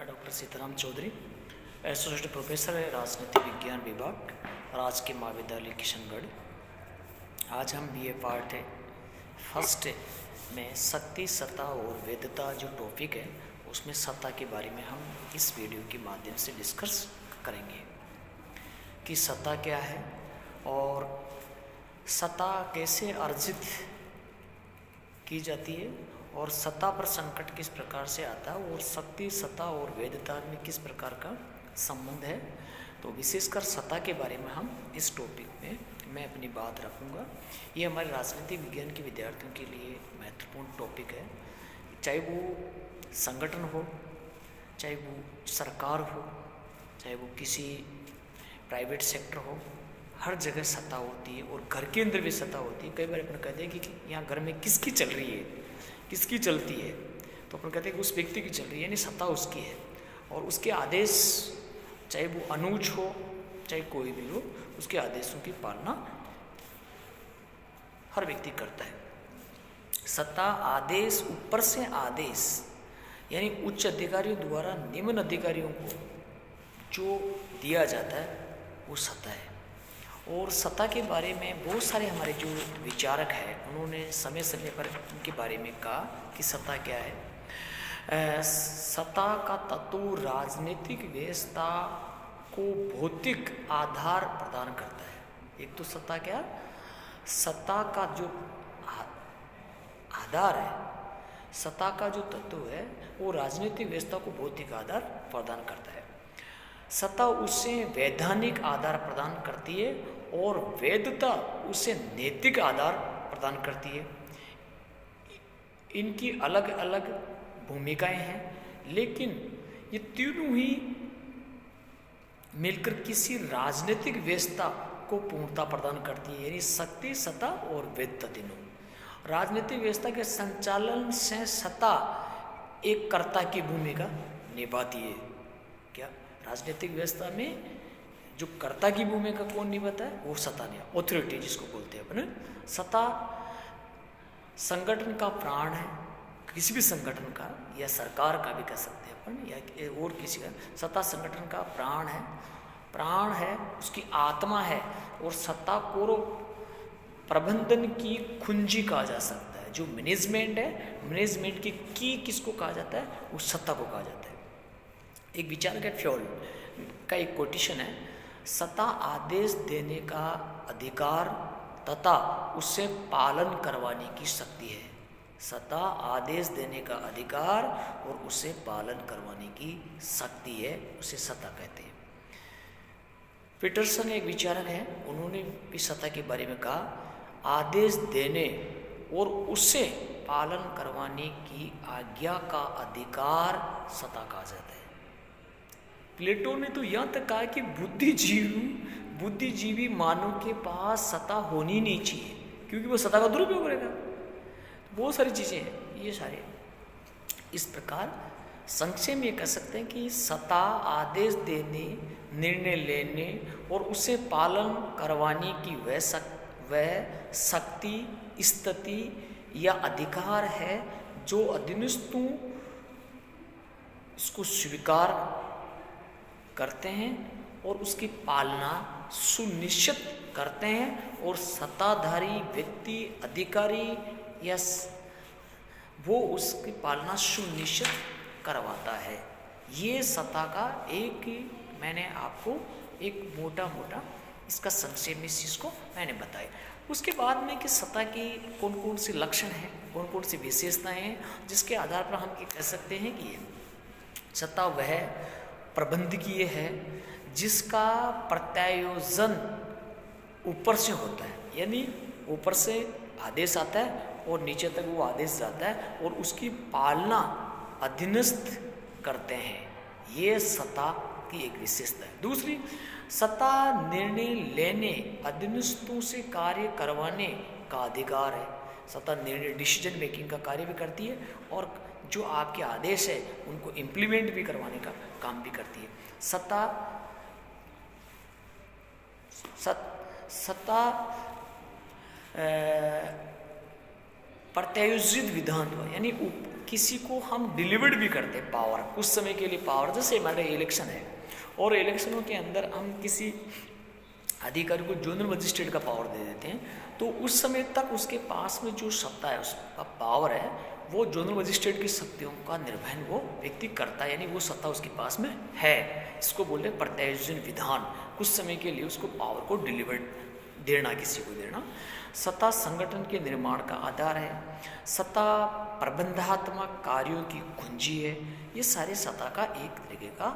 Doctor Sitaram Chaudhary, associate professor है राजनीति विज्ञान विभाग, राजकीय महाविद्यालय किशनगढ़। आज हम बीए पार्ट है फर्स्ट में शक्ति, सत्ता और वेदता जो टॉपिक है उसमें सत्ता के बारे में हम इस वीडियो के माध्यम से डिस्कस करेंगे कि सत्ता क्या है और सत्ता कैसे अर्जित की जाती है और सत्ता पर संकट किस प्रकार से आता है और शक्ति, सत्ता और वेदता में किस प्रकार का संबंध है। तो विशेषकर सत्ता के बारे में हम इस टॉपिक में मैं अपनी बात रखूँगा। ये हमारे राजनीतिक विज्ञान के विद्यार्थियों के लिए महत्वपूर्ण टॉपिक है, चाहे वो संगठन हो, चाहे वो सरकार हो, चाहे वो किसी प्राइवेट सेक्टर हो, हर जगह सत्ता होती है और घर के अंदर भी सत्ता होती है। कई बार अपन कहते हैं कि यहाँ घर में किसकी चल रही है, किसकी चलती है, तो अपन कहते हैं कि उस व्यक्ति की चल रही है, यानी सत्ता उसकी है और उसके आदेश, चाहे वो अनुज हो चाहे कोई भी हो, उसके आदेशों की पालना हर व्यक्ति करता है। सत्ता आदेश, ऊपर से आदेश, यानी उच्च अधिकारियों द्वारा निम्न अधिकारियों को जो दिया जाता है वो सत्ता है। और सत्ता के बारे में बहुत सारे हमारे जो विचारक हैं उन्होंने समय समय पर उनके बारे में कहा कि सत्ता क्या है। सत्ता का तत्व राजनीतिक व्यवस्था को भौतिक आधार प्रदान करता है। एक तो सत्ता क्या, सत्ता का जो आधार है, सत्ता का जो तत्व है वो राजनीतिक व्यवस्था को भौतिक आधार प्रदान करता है। सत्ता उसे वैधानिक आधार प्रदान करती है और वेदता उसे नैतिक आधार प्रदान करती है। इनकी अलग अलग भूमिकाएं हैं, लेकिन ये तीनों ही मिलकर किसी राजनीतिक व्यवस्था को पूर्णता प्रदान करती है, यानी शक्ति, सत्ता और वेदता तीनों। राजनीतिक व्यवस्था के संचालन से सत्ता एक कर्ता की भूमिका निभाती है। क्या राजनीतिक व्यवस्था में जो कर्ता की भूमिका कौन निभाता है, वो सत्ता ने, ऑथोरिटी जिसको बोलते हैं अपन। सत्ता संगठन का प्राण है, किसी भी संगठन का या सरकार का भी कह सकते हैं अपन, या और किसी का। सत्ता संगठन का प्राण है, उसकी आत्मा है और सत्ता को प्रबंधन की कुंजी कहा जा सकता है। जो मैनेजमेंट है, मैनेजमेंट की किसको कहा जाता है, उस सत्ता को कहा जाता है। एक विचार का फ्योल का एक कोटेशन है, सत्ता आदेश देने का अधिकार तथा उससे पालन करवाने की शक्ति है। सत्ता आदेश देने का अधिकार और उसे पालन करवाने की शक्ति है, उसे सत्ता कहते हैं। पीटरसन एक विचारक है, उन्होंने भी सत्ता के बारे में कहा, आदेश देने और उसे पालन करवाने की आज्ञा का अधिकार सत्ता कहा जाता है। प्लेटो ने तो यहाँ तक कहा कि बुद्धिजीवी मानव के पास सत्ता होनी नहीं चाहिए, क्योंकि वो सत्ता का दुरुपयोग करेगा। बहुत सारी चीज़ें हैं ये सारे। इस प्रकार संक्षेप में कह सकते हैं कि सत्ता आदेश देने, निर्णय लेने और उसे पालन करवाने की वह शक्ति, स्थिति या अधिकार है जो अधीनस्थों इसको स्वीकार करते हैं और उसकी पालना सुनिश्चित करते हैं, और सत्ताधारी व्यक्ति, अधिकारी या वो उसकी पालना सुनिश्चित करवाता है। ये सत्ता का एक, मैंने आपको एक मोटा इसका संक्षेप में इस चीज़ को मैंने बताया। उसके बाद में कि सत्ता की कौन कौन से लक्षण हैं, कौन कौन सी विशेषताएं हैं, जिसके आधार पर हम ये कह सकते हैं कि सत्ता वह प्रबंधकीय है जिसका प्रत्यायोजन ऊपर से होता है, यानी ऊपर से आदेश आता है और नीचे तक वो आदेश जाता है और उसकी पालना अधीनस्थ करते हैं। ये सत्ता की एक विशेषता है। दूसरी, सत्ता निर्णय लेने, अधीनस्थों से कार्य करवाने का अधिकार है। सत्ता निर्णय, डिसीजन मेकिंग का कार्य भी करती है और जो आपके आदेश है उनको इम्प्लीमेंट भी करवाने का काम भी करती है। सत्ता प्रत्यायोजित विधान, यानी किसी को हम डिलीवर्ड भी करते हैं पावर, कुछ समय के लिए पावर। जैसे हमारे इलेक्शन है और इलेक्शनों के अंदर हम किसी अधिकारी को जोनल मजिस्ट्रेट का पावर दे देते हैं, तो उस समय तक उसके पास में जो सत्ता है, उसका पावर है, वो जोनल मजिस्ट्रेट की शक्तियों का निर्वहन वो व्यक्ति करता है, यानी वो सत्ता उसके पास में है। इसको बोलते हैं प्रत्यायोजन विधान। कुछ समय के लिए उसको पावर को डिलीवर्ड देना, किसी को देना। सत्ता संगठन के निर्माण का आधार है। सत्ता प्रबंधात्मक कार्यों की कुंजी है। ये सारे सत्ता का एक तरीके का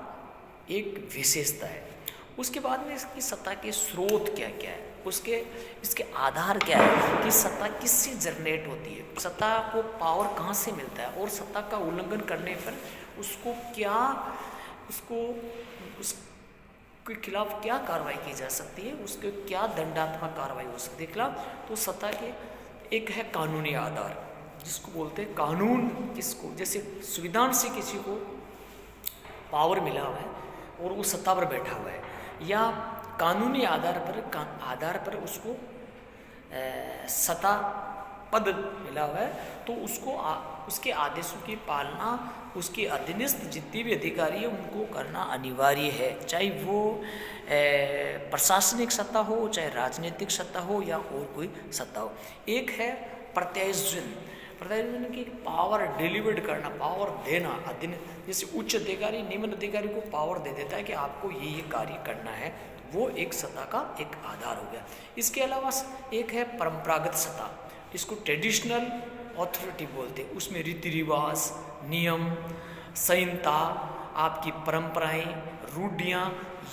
एक विशेषता है। उसके बाद में इसकी सत्ता के स्रोत क्या क्या है, इसके आधार क्या है कि सत्ता किससे जनरेट होती है, सत्ता को पावर कहाँ से मिलता है, और सत्ता का उल्लंघन करने पर उसके खिलाफ क्या कार्रवाई की जा सकती है, उसके क्या दंडात्मक कार्रवाई हो सकती है खिलाफ। तो सत्ता के एक है कानूनी आधार, जिसको बोलते हैं कानून। किसको, जैसे संविधान से किसी को पावर मिला हुआ है और वो सत्ता पर बैठा हुआ है, या कानूनी आधार पर उसको सत्ता पद मिला हुआ है, तो उसके आदेशों की पालना उसके अधीनस्थ जितने भी अधिकारी है उनको करना अनिवार्य है, चाहे वो प्रशासनिक सत्ता हो, चाहे राजनीतिक सत्ता हो, या और कोई सत्ता हो। एक है प्रत्यायोजन की पावर डिलीवर्ड करना, पावर देना। जैसे उच्च अधिकारी निम्न अधिकारी को पावर दे देता है कि आपको ये कार्य करना है, वो एक सत्ता का एक आधार हो गया। इसके अलावा एक है परंपरागत सत्ता, इसको ट्रेडिशनल अथॉरिटी बोलते हैं। उसमें रीति रिवाज, नियम, संहिता, आपकी परंपराएं, रूढ़ियाँ,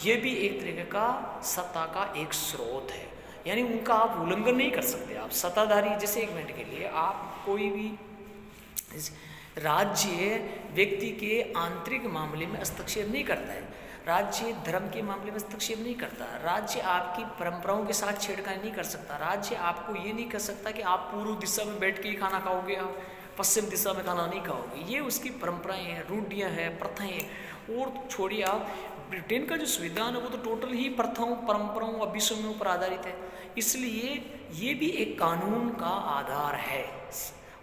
ये भी एक तरीके का सत्ता का एक स्रोत है, यानी उनका आप उल्लंघन नहीं कर सकते। आप सत्ताधारी, जैसे एक मिनट के लिए आप कोई भी राज्य व्यक्ति के आंतरिक मामले में हस्तक्षेप नहीं करता है, राज्य धर्म के मामले में हस्तक्षेप नहीं करता, राज्य आपकी परंपराओं के साथ छेड़खानी नहीं कर सकता, राज्य आपको ये नहीं कर सकता कि आप पूर्व दिशा में बैठ के ही खाना खाओगे, आप पश्चिम दिशा में खाना नहीं खाओगे। ये उसकी परंपराएं हैं, रूढ़ियाँ हैं, प्रथाएं। और छोड़िए, आप ब्रिटेन का जो संविधान है वो तो टोटल ही प्रथाओं, परंपराओं, अभिसमयों पर आधारित है, इसलिए ये भी एक कानून का आधार है।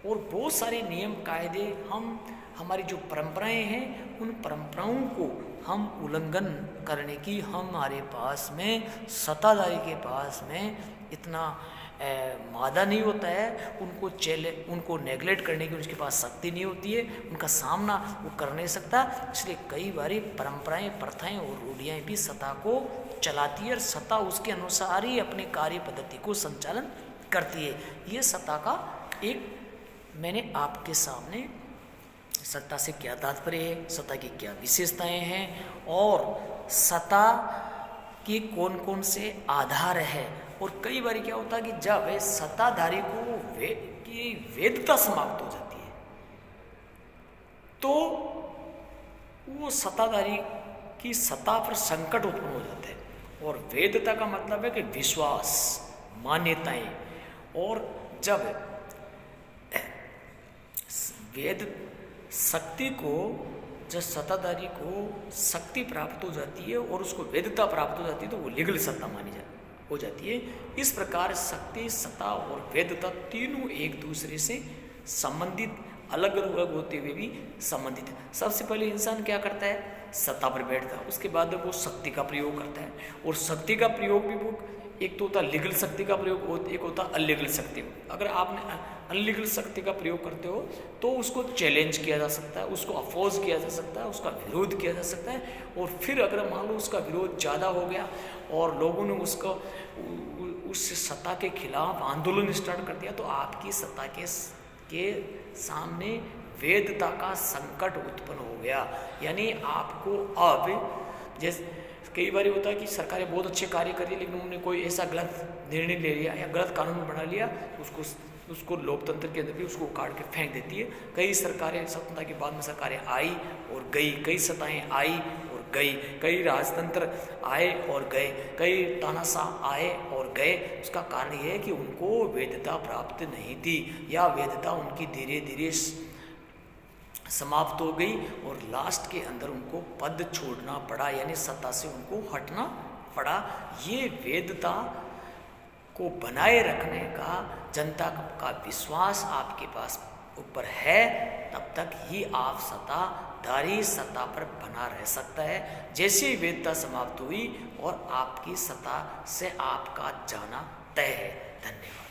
और बहुत सारे नियम कायदे, हमारी जो परंपराएं हैं उन परंपराओं को हम उल्लंघन करने की हमारे पास में, सत्ताधारी के पास में इतना मादा नहीं होता है, उनको नेगलेक्ट करने की उनके पास शक्ति नहीं होती है, उनका सामना वो कर नहीं सकता। इसलिए कई बार परंपराएं, प्रथाएं और रूढ़ियाँ भी सत्ता को चलाती है और सत्ता उसके अनुसार ही अपने कार्य पद्धति को संचालन करती है। ये सत्ता का एक, मैंने आपके सामने सत्ता से क्या तात्पर्य है, सत्ता की क्या विशेषताएं हैं, और सत्ता के कौन कौन से आधार है। और कई बार क्या होता है कि जब सत्ताधारी को की वैधता समाप्त हो जाती है, तो वो सत्ताधारी की सत्ता पर संकट उत्पन्न हो जाता है। और वैधता का मतलब है कि विश्वास, मान्यताएं। और जब वेद शक्ति को, जब सत्ताधारी को शक्ति प्राप्त हो जाती है और उसको वैधता प्राप्त हो जाती है, तो वो लीगल सत्ता हो जाती है। इस प्रकार शक्ति, सत्ता और वैधता तीनों एक दूसरे से संबंधित, अलग अलग होते हुए भी संबंधित है। सबसे पहले इंसान क्या करता है, सत्ता पर बैठता है, उसके बाद वो शक्ति का प्रयोग करता है। और शक्ति का प्रयोग भी वो एक तो होता है लीगल शक्ति का प्रयोग, एक होता है अनलीगल शक्ति। अगर आपने अनलीगल शक्ति का प्रयोग करते हो तो उसको चैलेंज किया जा सकता है, उसको अपोज किया जा सकता है, उसका विरोध किया जा सकता है। और फिर अगर मान लो उसका विरोध ज़्यादा हो गया और लोगों ने उस सत्ता के खिलाफ आंदोलन स्टार्ट कर दिया, तो आपकी सत्ता के सामने वैधता का संकट उत्पन्न हो गया। यानी आपको अब, जैसे कई बार होता है कि सरकारें बहुत अच्छे कार्य कर रही है, लेकिन उन्होंने कोई ऐसा गलत निर्णय ले लिया या गलत कानून बना लिया, उसको लोकतंत्र के अंदर भी उसको काट के फेंक देती है। कई सरकारें, स्वतंत्रता के बाद में सरकारें आई और गई, कई सत्ताएं आई और गई, कई राजतंत्र आए और गए, कई तानाशाह आए और गए। उसका कारण ये है कि उनको वैधता प्राप्त नहीं थी, या वैधता उनकी धीरे धीरे समाप्त हो गई और लास्ट के अंदर उनको पद छोड़ना पड़ा, यानी सत्ता से उनको हटना पड़ा। ये वैधता को बनाए रखने का जनता का विश्वास आपके पास ऊपर है, तब तक ही आप सत्ताधारी सत्ता पर बना रह सकता है। जैसी विविधता समाप्त हुई और आपकी सत्ता से आपका जाना तय है। धन्यवाद।